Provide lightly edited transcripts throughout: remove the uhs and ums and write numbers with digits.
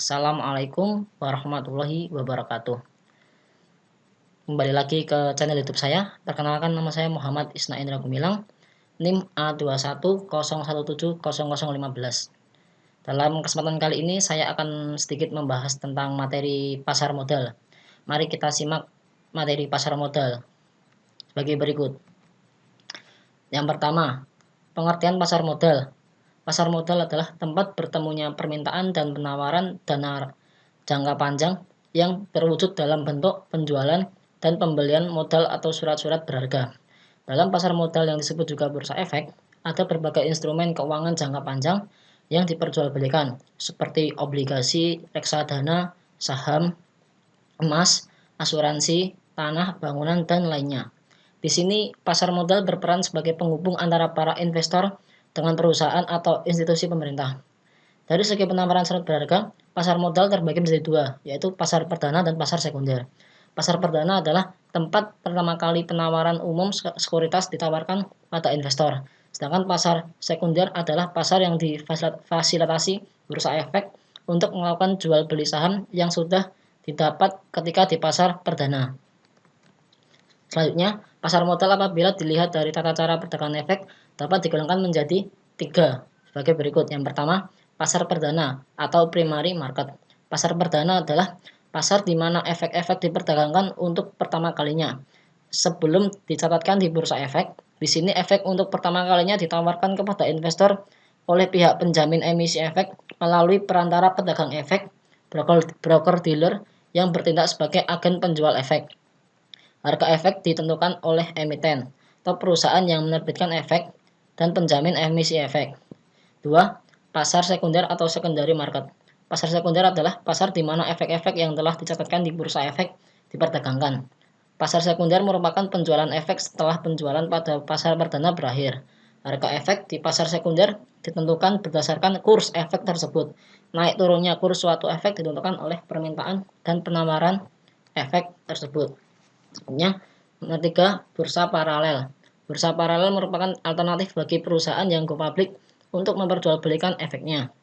Assalamualaikum warahmatullahi wabarakatuh. Kembali lagi ke channel YouTube saya. Perkenalkan, nama saya Muhammad Isna Indra Gumilang, NIM A2101700015. Dalam kesempatan kali ini saya akan sedikit membahas tentang materi pasar modal. Mari kita simak materi pasar modal sebagai berikut. Yang pertama, pengertian pasar modal. Pasar modal adalah tempat bertemunya permintaan dan penawaran dana jangka panjang yang terwujud dalam bentuk penjualan dan pembelian modal atau surat-surat berharga. Dalam pasar modal yang disebut juga bursa efek, ada berbagai instrumen keuangan jangka panjang yang diperjualbelikan seperti obligasi, reksadana, saham, emas, asuransi, tanah, bangunan, dan lainnya. Di sini, pasar modal berperan sebagai penghubung antara para investor dengan perusahaan atau institusi pemerintah. Dari segi penawaran surat berharga, pasar modal terbagi menjadi dua, yaitu pasar perdana dan pasar sekunder. Pasar perdana adalah tempat pertama kali penawaran umum sekuritas ditawarkan pada investor. Sedangkan pasar sekunder adalah pasar yang difasilitasi bursa efek untuk melakukan jual beli saham yang sudah didapat ketika di pasar perdana. Selanjutnya, pasar modal apabila dilihat dari tata cara perdagangan efek dapat digolongkan menjadi tiga sebagai berikut. Yang pertama, pasar perdana atau primary market. Pasar perdana adalah pasar di mana efek-efek diperdagangkan untuk pertama kalinya. Sebelum dicatatkan di bursa efek, di sini efek untuk pertama kalinya ditawarkan kepada investor oleh pihak penjamin emisi efek melalui perantara pedagang efek, broker dealer yang bertindak sebagai agen penjual efek. Harga efek ditentukan oleh emiten atau perusahaan yang menerbitkan efek dan penjamin emisi efek. 2. Pasar sekunder atau secondary market. Pasar sekunder adalah pasar di mana efek-efek yang telah dicatatkan di bursa efek diperdagangkan. Pasar sekunder merupakan penjualan efek setelah penjualan pada pasar perdana berakhir. Harga efek di pasar sekunder ditentukan berdasarkan kurs efek tersebut. Naik turunnya kurs suatu efek ditentukan oleh permintaan dan penawaran efek tersebut. Nomor 3, bursa paralel. Bursa paralel merupakan alternatif bagi perusahaan yang go public untuk memperjualbelikan efeknya.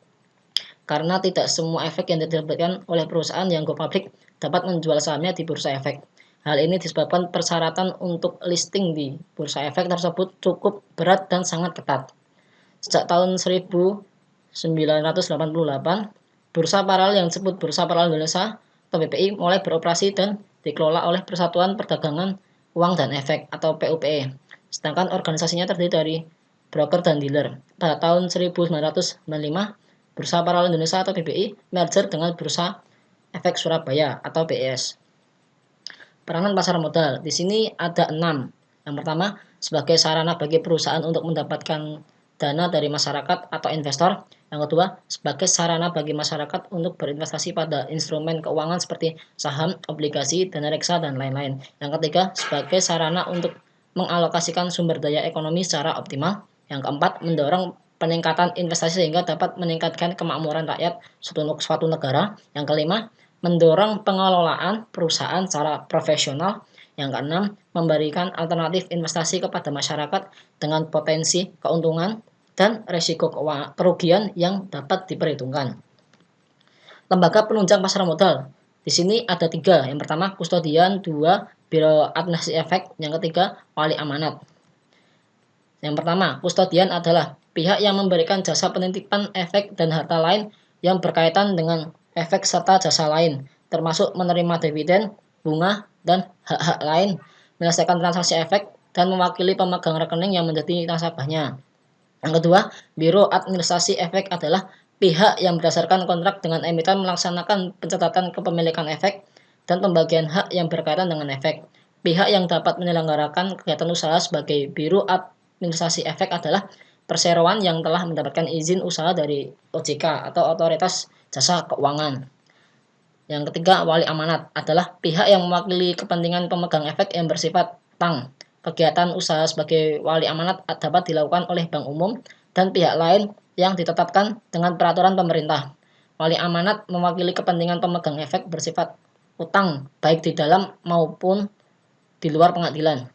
Karena tidak semua efek yang diterbitkan oleh perusahaan yang go public dapat menjual sahamnya di bursa efek. Hal ini disebabkan persyaratan untuk listing di bursa efek tersebut cukup berat dan sangat ketat. Sejak tahun 1988, bursa paralel yang disebut Bursa Paralel Indonesia atau BPI mulai beroperasi dan dikelola oleh Persatuan Perdagangan Uang dan Efek atau PUPE. Sedangkan organisasinya terdiri dari broker dan dealer. Pada tahun 1995, Bursa Paralel Indonesia atau BPI merger dengan Bursa Efek Surabaya atau BES. Peranan pasar modal di sini ada 6. Yang pertama, sebagai sarana bagi perusahaan untuk mendapatkan dana dari masyarakat atau investor. Yang kedua, sebagai sarana bagi masyarakat untuk berinvestasi pada instrumen keuangan seperti saham, obligasi, dana reksa, dan lain-lain. Yang ketiga, sebagai sarana untuk mengalokasikan sumber daya ekonomi secara optimal. Yang keempat, mendorong peningkatan investasi sehingga dapat meningkatkan kemakmuran rakyat suatu negara. Yang kelima, mendorong pengelolaan perusahaan secara profesional. Yang keenam, memberikan alternatif investasi kepada masyarakat dengan potensi keuntungan dan risiko kerugian yang dapat diperhitungkan. Lembaga penunjang pasar modal. Di sini ada 3. Yang pertama, kustodian. 2, biro administrasi efek. Yang ketiga, wali amanat. Yang pertama, kustodian adalah pihak yang memberikan jasa penitipan efek dan harta lain yang berkaitan dengan efek serta jasa lain, termasuk menerima dividen, bunga, dan hak-hak lain, menyelesaikan transaksi efek, dan mewakili pemegang rekening yang menjadi nasabahnya. Yang kedua, biro administrasi efek adalah pihak yang berdasarkan kontrak dengan emiten melaksanakan pencatatan kepemilikan efek dan pembagian hak yang berkaitan dengan efek. Pihak yang dapat menyelenggarakan kegiatan usaha sebagai biro administrasi efek adalah perseroan yang telah mendapatkan izin usaha dari OJK atau Otoritas Jasa Keuangan. Yang ketiga, wali amanat adalah pihak yang mewakili kepentingan pemegang efek yang bersifat utang. Kegiatan usaha sebagai wali amanat dapat dilakukan oleh bank umum dan pihak lain yang ditetapkan dengan peraturan pemerintah. Wali amanat mewakili kepentingan pemegang efek bersifat utang baik di dalam maupun di luar pengadilan.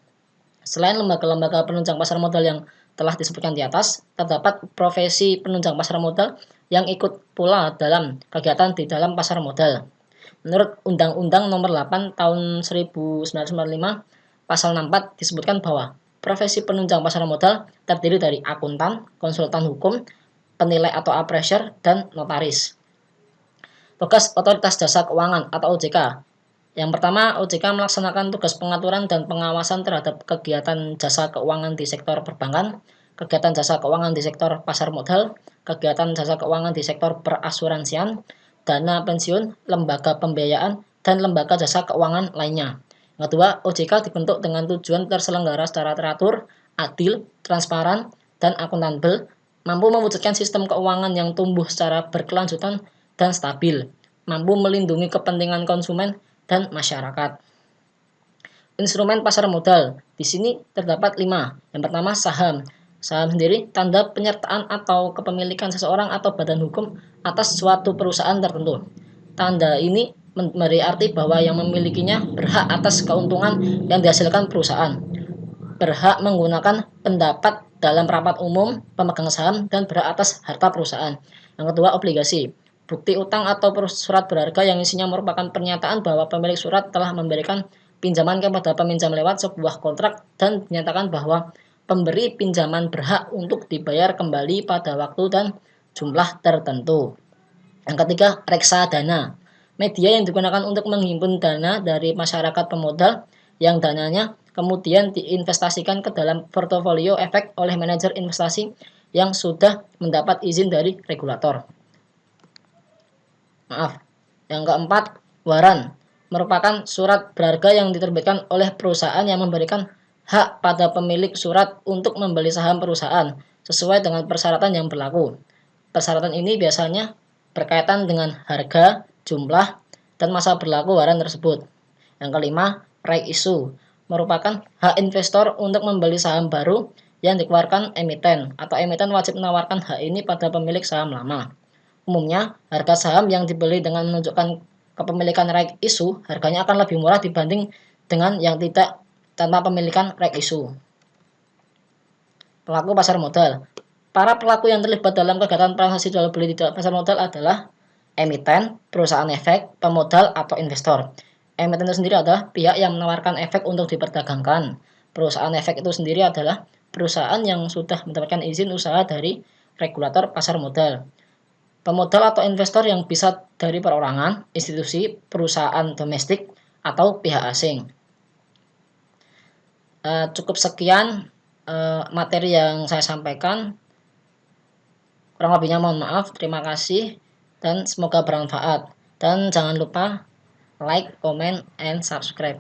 Selain lembaga-lembaga penunjang pasar modal yang telah disebutkan di atas, terdapat profesi penunjang pasar modal yang ikut pula dalam kegiatan di dalam pasar modal. Menurut Undang-Undang Nomor 8 Tahun 1995 Pasal 64 disebutkan bahwa profesi penunjang pasar modal terdiri dari akuntan, konsultan hukum, penilai atau appraiser, dan notaris. Tugas Otoritas Jasa Keuangan atau OJK. Yang pertama, OJK melaksanakan tugas pengaturan dan pengawasan terhadap kegiatan jasa keuangan di sektor perbankan, kegiatan jasa keuangan di sektor pasar modal, kegiatan jasa keuangan di sektor perasuransian, dana pensiun, lembaga pembiayaan, dan lembaga jasa keuangan lainnya. Yang kedua, OJK dibentuk dengan tujuan terselenggara secara teratur, adil, transparan, dan akuntabel, mampu mewujudkan sistem keuangan yang tumbuh secara berkelanjutan dan stabil, mampu melindungi kepentingan konsumen dan masyarakat. Instrumen pasar modal. Di sini terdapat 5. Yang pertama, saham. Saham sendiri tanda penyertaan atau kepemilikan seseorang atau badan hukum atas suatu perusahaan tertentu. Tanda ini memberi arti bahwa yang memilikinya berhak atas keuntungan yang dihasilkan perusahaan, berhak menggunakan pendapat dalam rapat umum pemegang saham, dan berhak atas harta perusahaan. Yang kedua, obligasi. Bukti utang atau surat berharga yang isinya merupakan pernyataan bahwa pemilik surat telah memberikan pinjaman kepada peminjam lewat sebuah kontrak dan dinyatakan bahwa pemberi pinjaman berhak untuk dibayar kembali pada waktu dan jumlah tertentu. Yang ketiga, reksadana. Media yang digunakan untuk menghimpun dana dari masyarakat pemodal yang dananya kemudian diinvestasikan ke dalam portofolio efek oleh manajer investasi yang sudah mendapat izin dari regulator. Yang keempat, waran merupakan surat berharga yang diterbitkan oleh perusahaan yang memberikan hak pada pemilik surat untuk membeli saham perusahaan sesuai dengan persyaratan yang berlaku. Persyaratan ini biasanya berkaitan dengan harga, jumlah, dan masa berlaku waran tersebut. Yang kelima, right issue merupakan hak investor untuk membeli saham baru yang dikeluarkan emiten, atau emiten wajib menawarkan hak ini pada pemilik saham lama. Umumnya, harga saham yang dibeli dengan menunjukkan kepemilikan right issue harganya akan lebih murah dibanding dengan yang tidak tanpa pemilikan right issue. Pelaku pasar modal. Para pelaku yang terlibat dalam kegiatan transaksi jual beli di pasar modal adalah emiten, perusahaan efek, pemodal, atau investor. Emiten itu sendiri adalah pihak yang menawarkan efek untuk diperdagangkan. Perusahaan efek itu sendiri adalah perusahaan yang sudah mendapatkan izin usaha dari regulator pasar modal. Pemodal atau investor yang bisa dari perorangan, institusi, perusahaan domestik, atau pihak asing. Cukup sekian materi yang saya sampaikan. Kurang lebihnya mohon maaf. Terima kasih dan semoga bermanfaat. Dan jangan lupa like, comment, and subscribe.